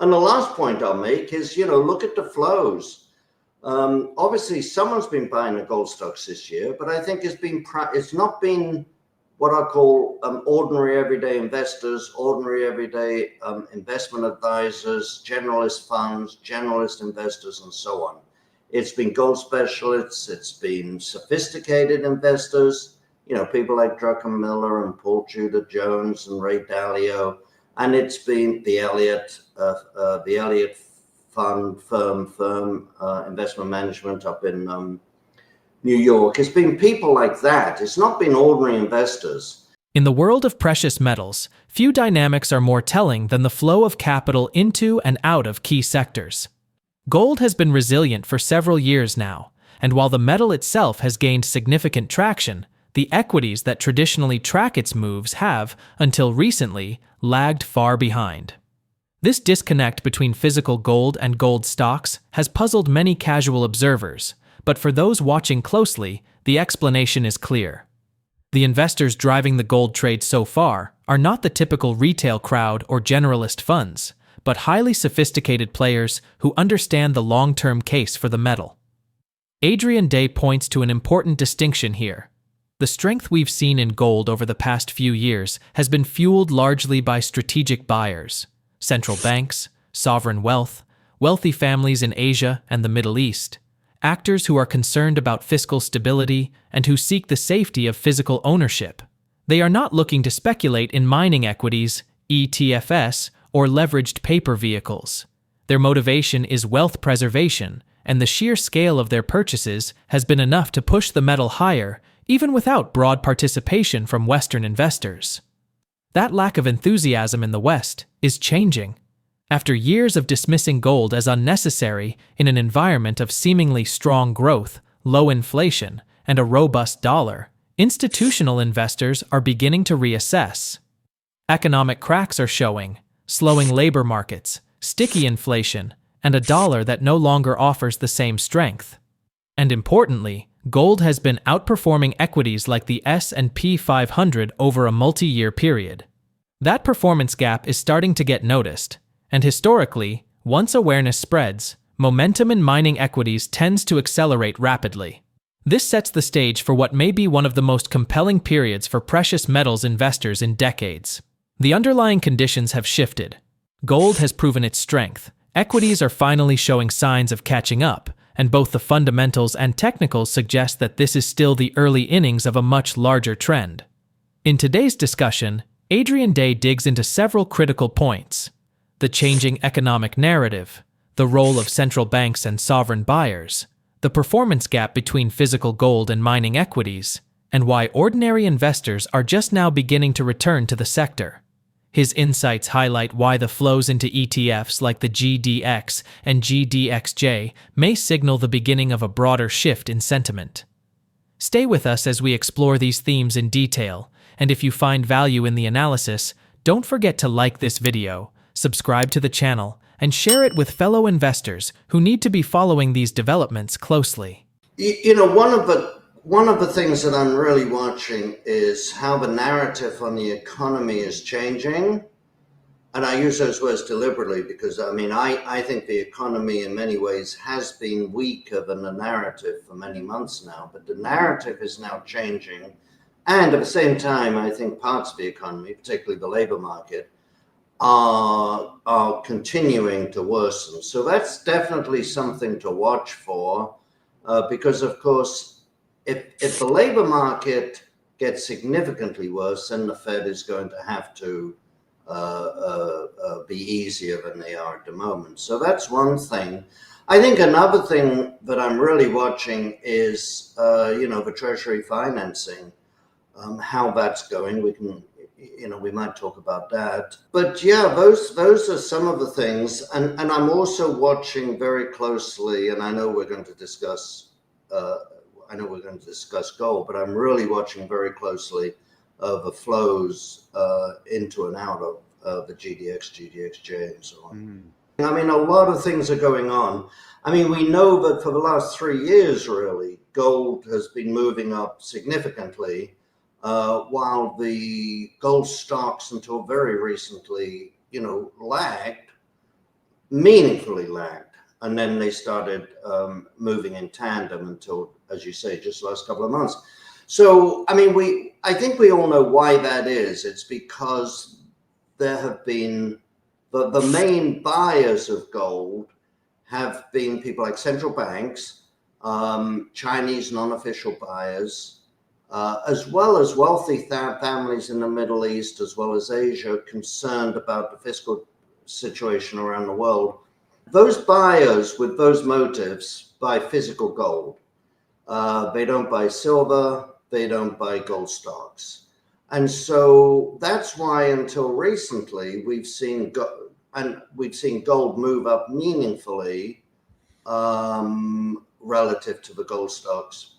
And the last point I'll make is, look at the flows. Obviously, someone's been buying the gold stocks this year, but I think it's not been what I call ordinary everyday investors, ordinary everyday investment advisors, generalist funds, generalist investors, and so on. It's been gold specialists, it's been sophisticated investors, people like Druckenmiller and Paul Tudor Jones and Ray Dalio, and it's been the Elliott firm, investment management up in New York. It's been people like that. It's not been ordinary investors. In the world of precious metals, few dynamics are more telling than the flow of capital into and out of key sectors. Gold has been resilient for several years now, and while the metal itself has gained significant traction, the equities that traditionally track its moves have, until recently, lagged far behind. This disconnect between physical gold and gold stocks has puzzled many casual observers, but for those watching closely, the explanation is clear. The investors driving the gold trade so far are not the typical retail crowd or generalist funds, but highly sophisticated players who understand the long-term case for the metal. Adrian Day points to an important distinction here. The strength we've seen in gold over the past few years has been fueled largely by strategic buyers, central banks, sovereign wealth, wealthy families in Asia and the Middle East, actors who are concerned about fiscal stability and who seek the safety of physical ownership. They are not looking to speculate in mining equities, ETFs, or leveraged paper vehicles. Their motivation is wealth preservation, and the sheer scale of their purchases has been enough to push the metal higher, even without broad participation from Western investors. That lack of enthusiasm in the West is changing. After years of dismissing gold as unnecessary in an environment of seemingly strong growth, low inflation, and a robust dollar, institutional investors are beginning to reassess. Economic cracks are showing, slowing labor markets, sticky inflation, and a dollar that no longer offers the same strength. And importantly, gold has been outperforming equities like the S&P 500 over a multi-year period. That performance gap is starting to get noticed, and historically, once awareness spreads, momentum in mining equities tends to accelerate rapidly. This sets the stage for what may be one of the most compelling periods for precious metals investors in decades. The underlying conditions have shifted. Gold has proven its strength, equities are finally showing signs of catching up, and both the fundamentals and technicals suggest that this is still the early innings of a much larger trend. In today's discussion, Adrian Day digs into several critical points: the changing economic narrative, the role of central banks and sovereign buyers, the performance gap between physical gold and mining equities, and why ordinary investors are just now beginning to return to the sector. His insights highlight why the flows into ETFs like the GDX and GDXJ may signal the beginning of a broader shift in sentiment. Stay with us as we explore these themes in detail, and if you find value in the analysis, don't forget to like this video, subscribe to the channel, and share it with fellow investors who need to be following these developments closely. One of the things that I'm really watching is how the narrative on the economy is changing. And I use those words deliberately because, I think the economy in many ways has been weaker than the narrative for many months now, but the narrative is now changing. And at the same time, I think parts of the economy, particularly the labor market, are continuing to worsen. So that's definitely something to watch for, because, of course, if the labor market gets significantly worse, then the Fed is going to have to be easier than they are at the moment. So that's one thing. I think another thing that I'm really watching is, the Treasury financing, how that's going. We might talk about that. But yeah, those are some of the things. And I'm also watching very closely, and I know we're going to discuss gold, but I'm really watching very closely the flows into and out of the GDX, GDXJ, and so on. A lot of things are going on. We know that for the last 3 years, really, gold has been moving up significantly, while the gold stocks until very recently, lagged. meaningfully lagged. And then they started moving in tandem until, as you say, just the last couple of months. So, I mean, I think we all know why that is. It's because there have been the main buyers of gold have been people like central banks, Chinese non-official buyers, as well as wealthy families in the Middle East, as well as Asia, concerned about the fiscal situation around the world. Those buyers with those motives buy physical gold. They don't buy silver, they don't buy gold stocks. And so that's why until recently we've seen gold move up meaningfully relative to the gold stocks.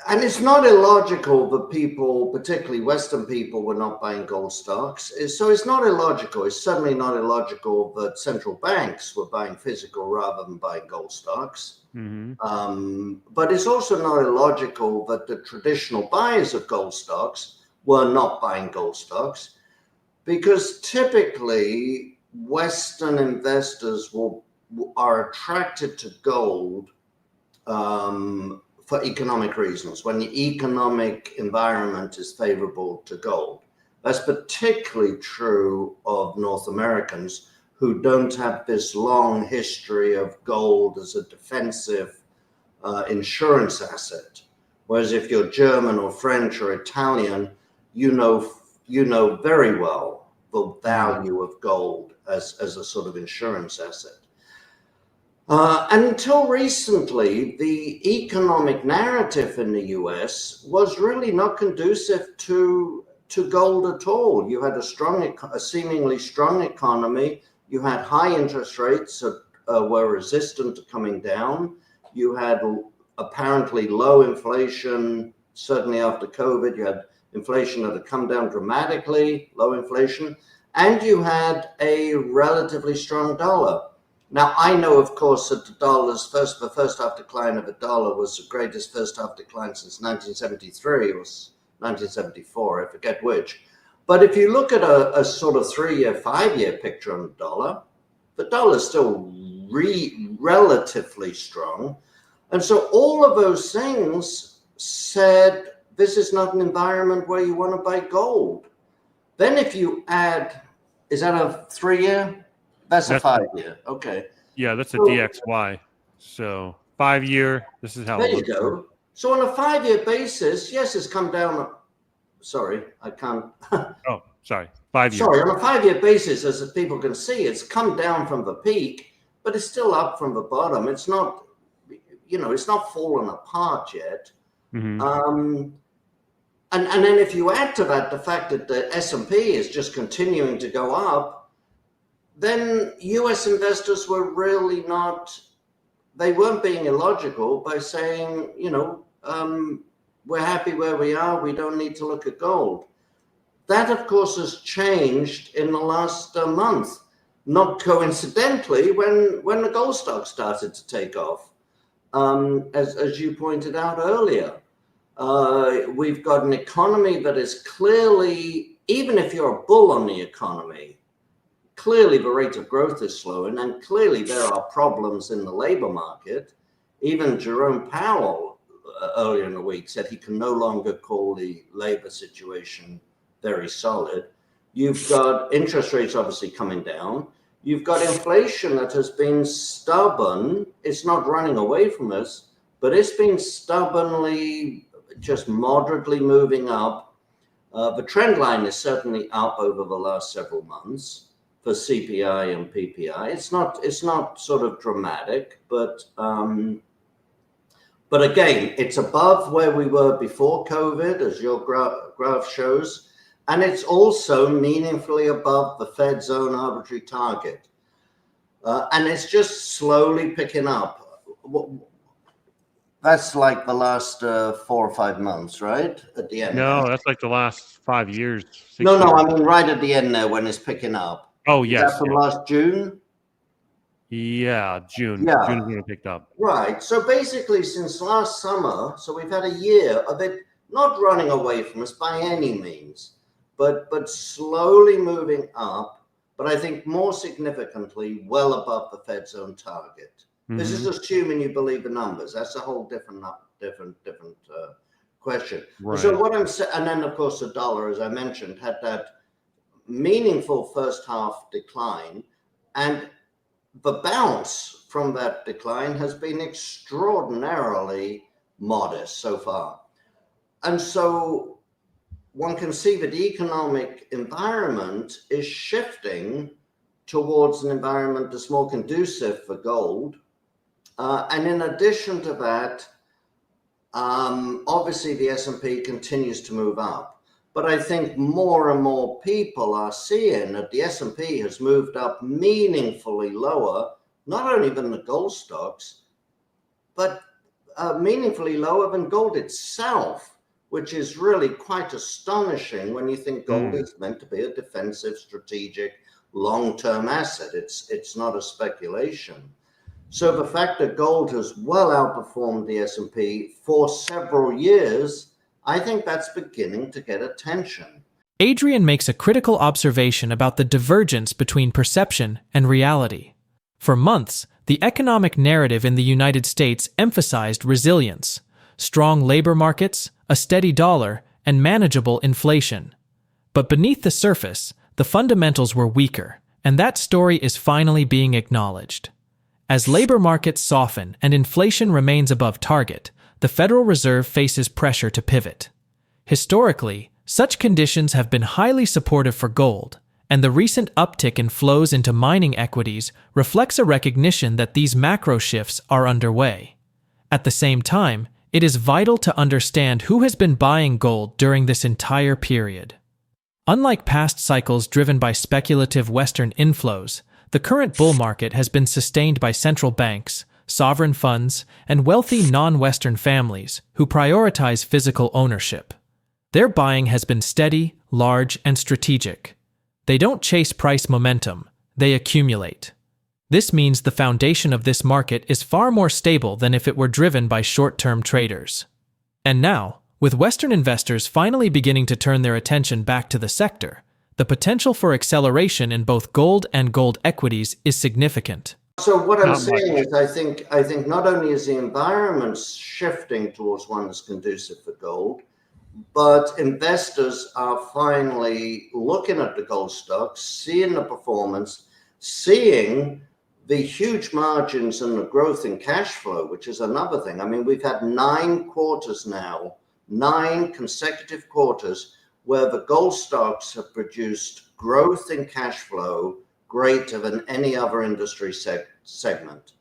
And it's not illogical that people, particularly Western people, were not buying gold stocks. So it's not illogical. It's certainly not illogical that central banks were buying physical rather than buying gold stocks. But it's also not illogical that the traditional buyers of gold stocks were not buying gold stocks, because typically Western investors are attracted to gold for economic reasons, when the economic environment is favorable to gold. That's particularly true of North Americans who don't have this long history of gold as a defensive insurance asset. Whereas if you're German or French or Italian, you know very well the value of gold as a sort of insurance asset. And until recently, the economic narrative in the US was really not conducive to gold at all. You had a seemingly strong economy. You had high interest rates that were resistant to coming down. You had apparently low inflation, certainly after COVID. You had inflation that had come down dramatically, low inflation, and you had a relatively strong dollar. Now, I know, of course, that the first half decline of the dollar was the greatest first half decline since 1973 or 1974, I forget which. But if you look at a sort of 3-year, 5-year picture on the dollar is still relatively strong. And so all of those things said, this is not an environment where you want to buy gold. Then if you add, is that a 3-year? That's a 5-year. Okay. Yeah, that's a DXY. So 5-year, this is how there it looks. You go. So on a 5-year basis, yes, it's come down. Sorry, I can't. Oh, sorry. 5 years. Sorry, on a 5-year basis, as people can see, it's come down from the peak, but it's still up from the bottom. It's not, it's not fallen apart yet. And then if you add to that the fact that the S&P is just continuing to go up, then US investors were really they weren't being illogical by saying, we're happy where we are, we don't need to look at gold. That, of course, has changed in the last month, not coincidentally, when the gold stock started to take off. As you pointed out earlier, we've got an economy that is clearly, even if you're a bull on the economy, clearly the rate of growth is slowing, and clearly there are problems in the labor market. Even Jerome Powell earlier in the week said he can no longer call the labor situation very solid. You've got interest rates obviously coming down. You've got inflation that has been stubborn. It's not running away from us, but it's been stubbornly, just moderately moving up. The trend line is certainly up over the last several months for CPI and PPI. It's not sort of dramatic, but again, it's above where we were before COVID, as your graph shows, and it's also meaningfully above the Fed's own arbitrary target. And it's just slowly picking up. That's like the last 4 or 5 months, right? At the end. No, that's like the last 5 years. No, I mean right at the end there when it's picking up. Oh, yes. Is that from last June? Yeah, June. Yeah. June is when it picked up. Right. So basically since last summer, so we've had a year of it not running away from us by any means, but slowly moving up. but I think more significantly, well above the Fed's own target. This is assuming you believe the numbers. That's a whole different question. Right. So what I'm saying, and then of course the dollar, as I mentioned, had that meaningful first half decline, and the bounce from that decline has been extraordinarily modest so far. And so one can see that the economic environment is shifting towards an environment that's more conducive for gold. And in addition to that, obviously the S&P continues to move up. But I think more and more people are seeing that the S&P has moved up meaningfully lower, not only than the gold stocks, but meaningfully lower than gold itself, which is really quite astonishing when you think gold is meant to be a defensive, strategic, long-term asset. It's not a speculation. So the fact that gold has well outperformed the S&P for several years, I think that's beginning to get attention. Adrian makes a critical observation about the divergence between perception and reality. For months, the economic narrative in the United States emphasized resilience, strong labor markets, a steady dollar, and manageable inflation. But beneath the surface, the fundamentals were weaker, and that story is finally being acknowledged. As labor markets soften and inflation remains above target, the Federal Reserve faces pressure to pivot. Historically, such conditions have been highly supportive for gold, and the recent uptick in flows into mining equities reflects a recognition that these macro shifts are underway. At the same time, it is vital to understand who has been buying gold during this entire period. Unlike past cycles driven by speculative Western inflows, the current bull market has been sustained by central banks, sovereign funds, and wealthy non-Western families who prioritize physical ownership. Their buying has been steady, large, and strategic. They don't chase price momentum, they accumulate. This means the foundation of this market is far more stable than if it were driven by short-term traders. And now, with Western investors finally beginning to turn their attention back to the sector, the potential for acceleration in both gold and gold equities is significant. So what I'm saying is I think not only is the environment shifting towards one that's conducive for gold, but investors are finally looking at the gold stocks, seeing the performance, seeing the huge margins and the growth in cash flow, which is another thing. I mean, we've had 9 quarters now, 9 consecutive quarters where the gold stocks have produced growth in cash flow greater than any other industry segment.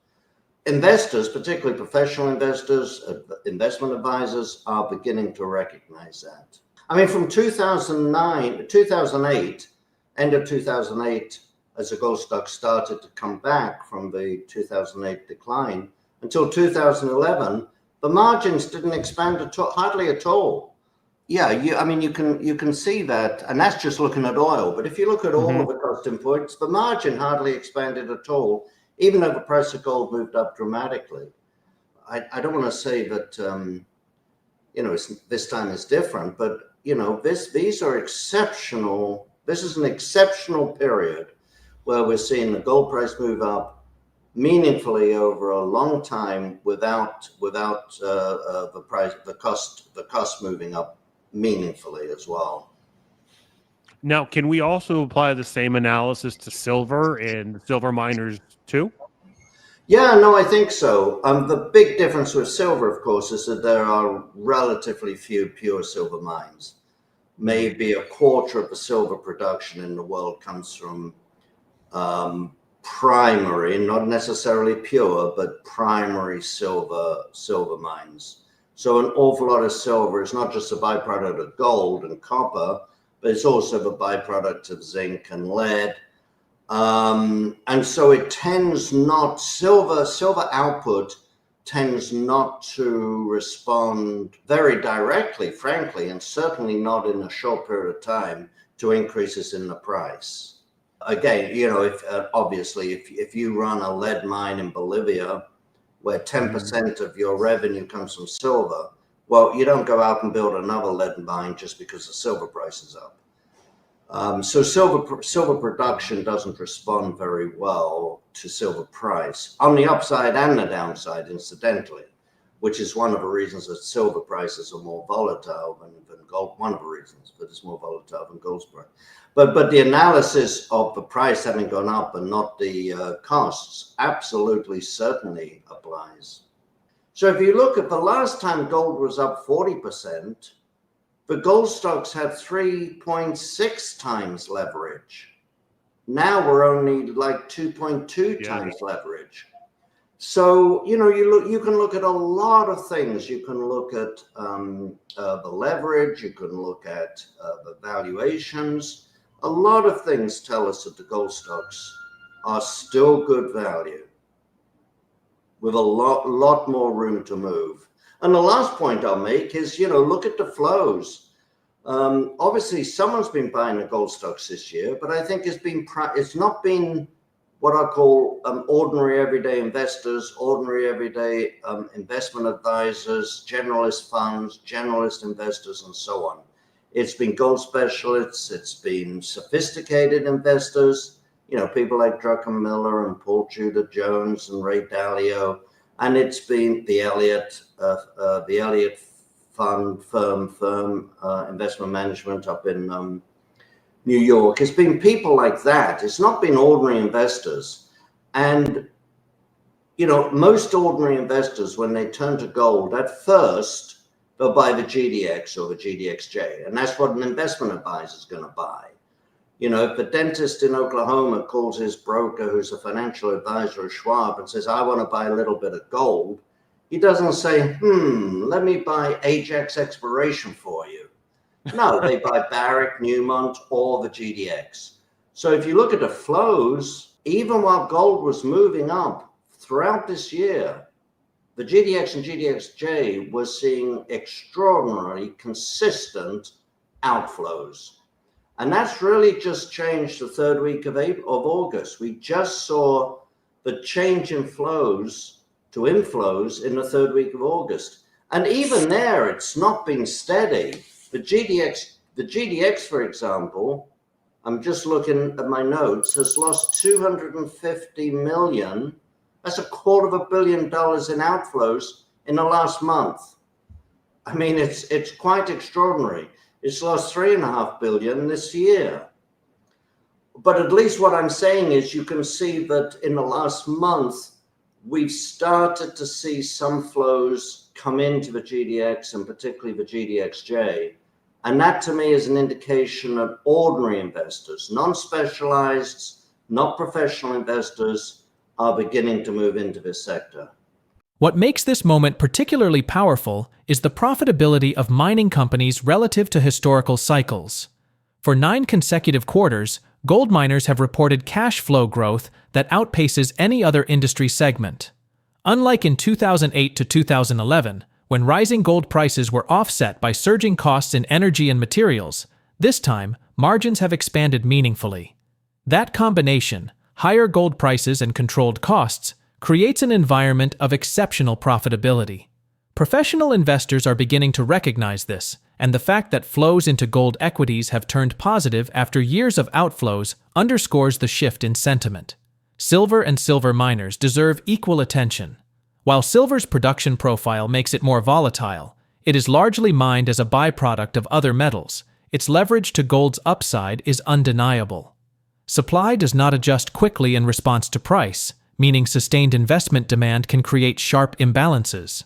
Investors, particularly professional investors, investment advisors, are beginning to recognize that. I mean, from 2008, end of 2008, as the gold stock started to come back from the 2008 decline, until 2011, the margins didn't expand hardly at all. Yeah, I mean, you can see that, and that's just looking at oil. But if you look at all of the cost inputs, the margin hardly expanded at all, even though the price of gold moved up dramatically. I don't want to say that this time is different, but these are exceptional. This is an exceptional period where we're seeing the gold price move up meaningfully over a long time without the cost moving up meaningfully as well. Now, can we also apply the same analysis to silver and silver miners too? Yeah, no, I think so. The big difference with silver, of course, is that there are relatively few pure silver mines. Maybe a quarter of the silver production in the world comes from primary, not necessarily pure, but primary silver mines. So an awful lot of silver is not just a byproduct of gold and copper, but it's also the byproduct of zinc and lead. And so it tends not, silver output tends not to respond very directly, frankly, and certainly not in a short period of time to increases in the price. Again, if you run a lead mine in Bolivia, where 10% of your revenue comes from silver, well, you don't go out and build another lead mine just because the silver price is up. So silver production doesn't respond very well to silver price on the upside and the downside, incidentally, which is one of the reasons that silver prices are more volatile than gold. One of the reasons, but it's more volatile than gold's price. But the analysis of the price having gone up and not the costs absolutely certainly applies. So if you look at the last time gold was up 40%, the gold stocks had 3.6 times leverage. Now we're only like 2.2 times leverage. So, you can look at a lot of things. You can look at the leverage. You can look at the valuations. A lot of things tell us that the gold stocks are still good value with a lot more room to move. And the last point I'll make is, look at the flows. Obviously, someone's been buying the gold stocks this year, but I think it's not been what I call ordinary everyday investors, ordinary everyday investment advisors, generalist funds, generalist investors, and so on. It's been gold specialists. It's been sophisticated investors, people like Druckenmiller and Paul Tudor Jones and Ray Dalio. And it's been the Elliott firm, investment management up in New York. It's been people like that. It's not been ordinary investors. And, most ordinary investors, when they turn to gold, at first, they'll buy the GDX or the GDXJ. And that's what an investment advisor is going to buy. If the dentist in Oklahoma calls his broker, who's a financial advisor at Schwab, and says, I want to buy a little bit of gold, he doesn't say, let me buy Ajax Exploration for you. No, they buy Barrick, Newmont, or the GDX. So if you look at the flows, even while gold was moving up throughout this year, the GDX and GDXJ was seeing extraordinarily consistent outflows. And that's really just changed the third week of August. We just saw the change in flows to inflows in the third week of August. And even there, it's not been steady. The GDX, for example, I'm just looking at my notes, has lost 250 million. That's $250 million in outflows in the last month. I mean, it's quite extraordinary. It's lost $3.5 billion this year. But at least what I'm saying is you can see that in the last month, we've started to see some flows come into the GDX and particularly the GDXJ. And that to me is an indication that ordinary investors, non-specialized, not professional investors, are beginning to move into this sector. What makes this moment particularly powerful is the profitability of mining companies relative to historical cycles. For 9 consecutive quarters, gold miners have reported cash flow growth that outpaces any other industry segment. Unlike in 2008 to 2011, when rising gold prices were offset by surging costs in energy and materials, this time, margins have expanded meaningfully. That combination, higher gold prices and controlled costs, creates an environment of exceptional profitability. Professional investors are beginning to recognize this, and the fact that flows into gold equities have turned positive after years of outflows underscores the shift in sentiment. Silver and silver miners deserve equal attention. While silver's production profile makes it more volatile, it is largely mined as a byproduct of other metals. Its leverage to gold's upside is undeniable. Supply does not adjust quickly in response to price, meaning sustained investment demand can create sharp imbalances.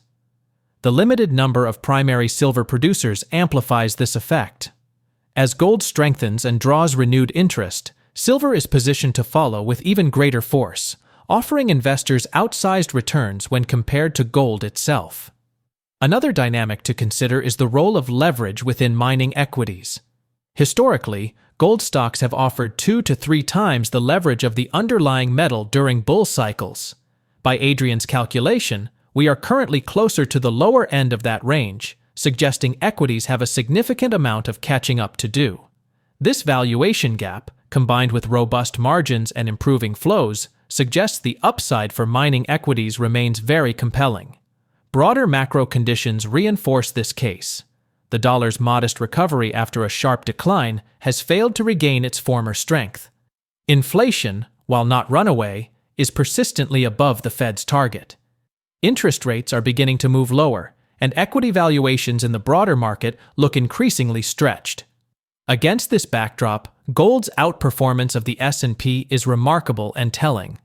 The limited number of primary silver producers amplifies this effect. As gold strengthens and draws renewed interest, silver is positioned to follow with even greater force, offering investors outsized returns when compared to gold itself. Another dynamic to consider is the role of leverage within mining equities. Historically, gold stocks have offered 2 to 3 times the leverage of the underlying metal during bull cycles. By Adrian's calculation, we are currently closer to the lower end of that range, suggesting equities have a significant amount of catching up to do. This valuation gap, combined with robust margins and improving flows, suggests the upside for mining equities remains very compelling. Broader macro conditions reinforce this case. the dollar's modest recovery after a sharp decline has failed to regain its former strength. Inflation, while not runaway, is persistently above the Fed's target. Interest rates are beginning to move lower, and equity valuations in the broader market look increasingly stretched. Against this backdrop, gold's outperformance of the S&P is remarkable and telling.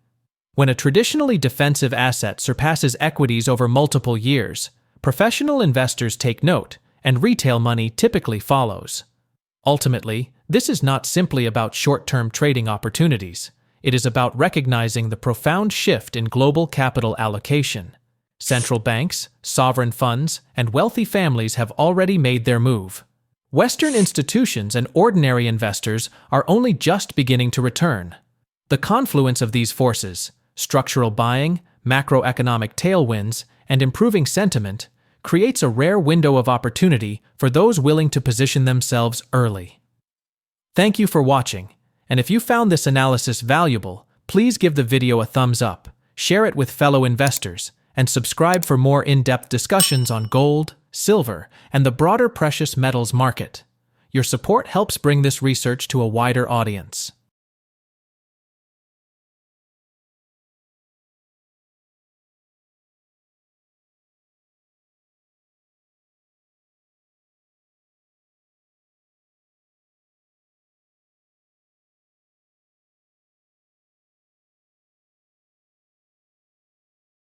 When a traditionally defensive asset surpasses equities over multiple years, professional investors take note, and retail money typically follows. Ultimately, this is not simply about short-term trading opportunities. It is about recognizing the profound shift in global capital allocation. Central banks, sovereign funds, and wealthy families have already made their move. Western institutions and ordinary investors are only just beginning to return. The confluence of these forces, structural buying, macroeconomic tailwinds, and improving sentiment, creates a rare window of opportunity for those willing to position themselves early. Thank you for watching, and if you found this analysis valuable, please give the video a thumbs up, share it with fellow investors, and subscribe for more in-depth discussions on gold, silver, and the broader precious metals market. Your support helps bring this research to a wider audience.